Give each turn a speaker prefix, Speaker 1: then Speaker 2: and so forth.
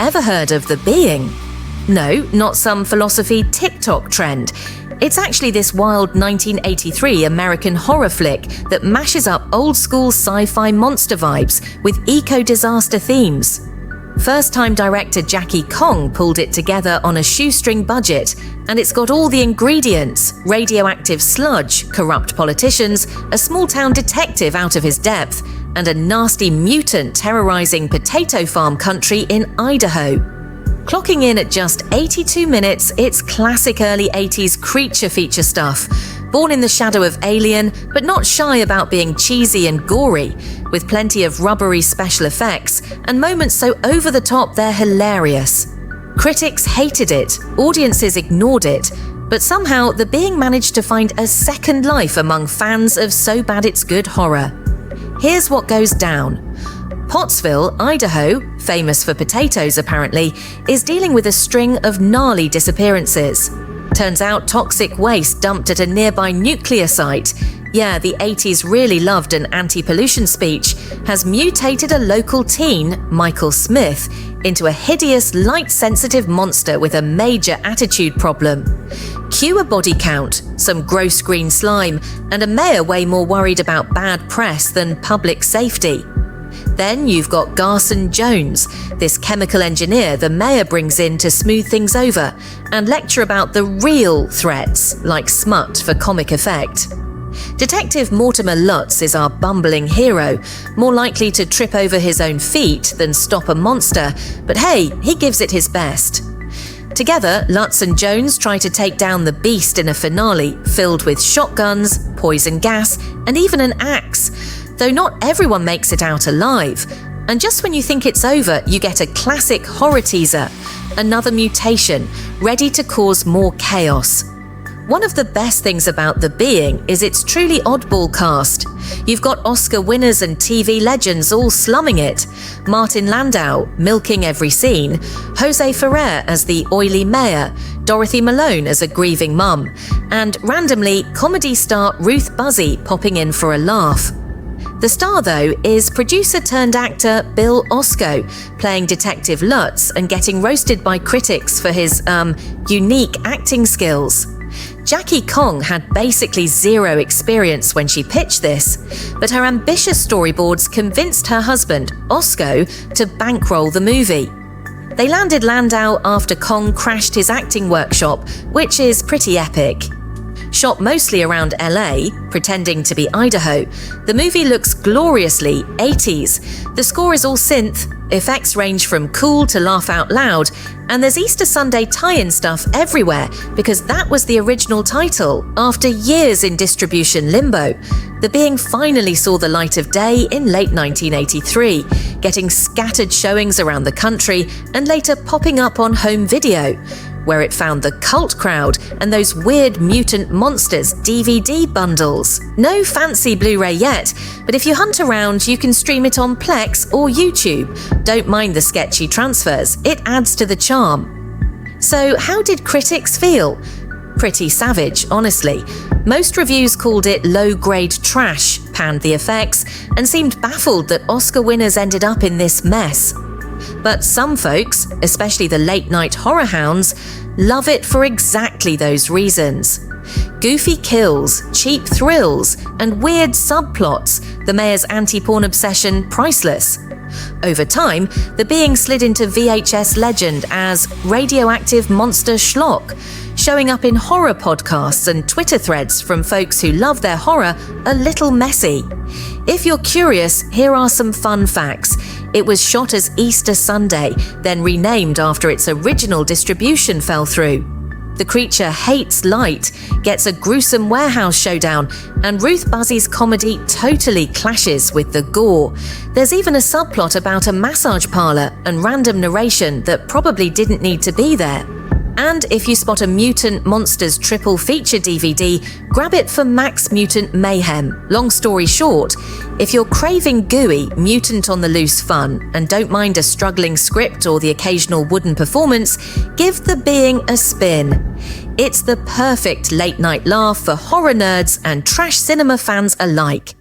Speaker 1: Ever heard of The Being? No, not some philosophy TikTok trend. It's actually this wild 1983 American horror flick that mashes up old-school sci-fi monster vibes with eco-disaster themes. First-time director Jackie Kong pulled it together on a shoestring budget, and it's got all the ingredients: radioactive sludge, corrupt politicians, a small-town detective out of his depth, and a nasty mutant terrorizing potato farm country in Idaho. Clocking in at just 82 minutes, it's classic early 80s creature feature stuff. Born in the shadow of Alien, but not shy about being cheesy and gory, with plenty of rubbery special effects and moments so over the top they're hilarious. Critics hated it, audiences ignored it, but somehow The Being managed to find a second life among fans of so bad it's good horror. Here's what goes down. Pottsville, Idaho, famous for potatoes apparently, is dealing with a string of gnarly disappearances. Turns out toxic waste dumped at a nearby nuclear site, yeah, the 80s really loved an anti-pollution speech, has mutated a local teen, Michael Smith, into a hideous, light-sensitive monster with a major attitude problem. Cue a body count, some gross green slime, and a mayor way more worried about bad press than public safety. Then you've got Garson Jones, this chemical engineer the mayor brings in to smooth things over and lecture about the real threats, like smut for comic effect. Detective Mortimer Lutz is our bumbling hero, more likely to trip over his own feet than stop a monster, but hey, he gives it his best. Together, Lutz and Jones try to take down the beast in a finale filled with shotguns, poison gas, and even an axe. Though not everyone makes it out alive. And just when you think it's over, you get a classic horror teaser, another mutation, ready to cause more chaos. One of the best things about The Being is its truly oddball cast. You've got Oscar winners and TV legends all slumming it. Martin Landau, milking every scene. José Ferrer as the oily mayor. Dorothy Malone as a grieving mum. And randomly, comedy star Ruth Buzzi popping in for a laugh. The star, though, is producer-turned-actor Bill Osco, playing Detective Lutz and getting roasted by critics for his, unique acting skills. Jackie Kong had basically zero experience when she pitched this, but her ambitious storyboards convinced her husband, Osco, to bankroll the movie. They landed Landau after Kong crashed his acting workshop, which is pretty epic. Shot mostly around LA, pretending to be Idaho, the movie looks gloriously 80s. The score is all synth, effects range from cool to laugh out loud, and there's Easter Sunday tie-in stuff everywhere because that was the original title after years in distribution limbo. The Being finally saw the light of day in late 1983, getting scattered showings around the country and later popping up on home video, where it found the cult crowd and those weird mutant monsters DVD bundles. No fancy Blu-ray yet, but if you hunt around, you can stream it on Plex or YouTube. Don't mind the sketchy transfers, it adds to the charm. So how did critics feel? Pretty savage, honestly. Most reviews called it low-grade trash, panned the effects, and seemed baffled that Oscar winners ended up in this mess. But some folks, especially the late-night horror hounds, love it for exactly those reasons. Goofy kills, cheap thrills, and weird subplots, the mayor's anti-porn obsession priceless. Over time, The Being slid into VHS legend as radioactive monster schlock, showing up in horror podcasts and Twitter threads from folks who love their horror a little messy. If you're curious, here are some fun facts. It was shot as Easter Sunday, then renamed after its original distribution fell through. The creature hates light, gets a gruesome warehouse showdown, and Ruth Buzzi's comedy totally clashes with the gore. There's even a subplot about a massage parlor and random narration that probably didn't need to be there. And if you spot a Mutant Monsters triple feature DVD, grab it for Max Mutant Mayhem. Long story short, if you're craving gooey, mutant on the loose fun and don't mind a struggling script or the occasional wooden performance, give The Being a spin. It's the perfect late-night laugh for horror nerds and trash cinema fans alike.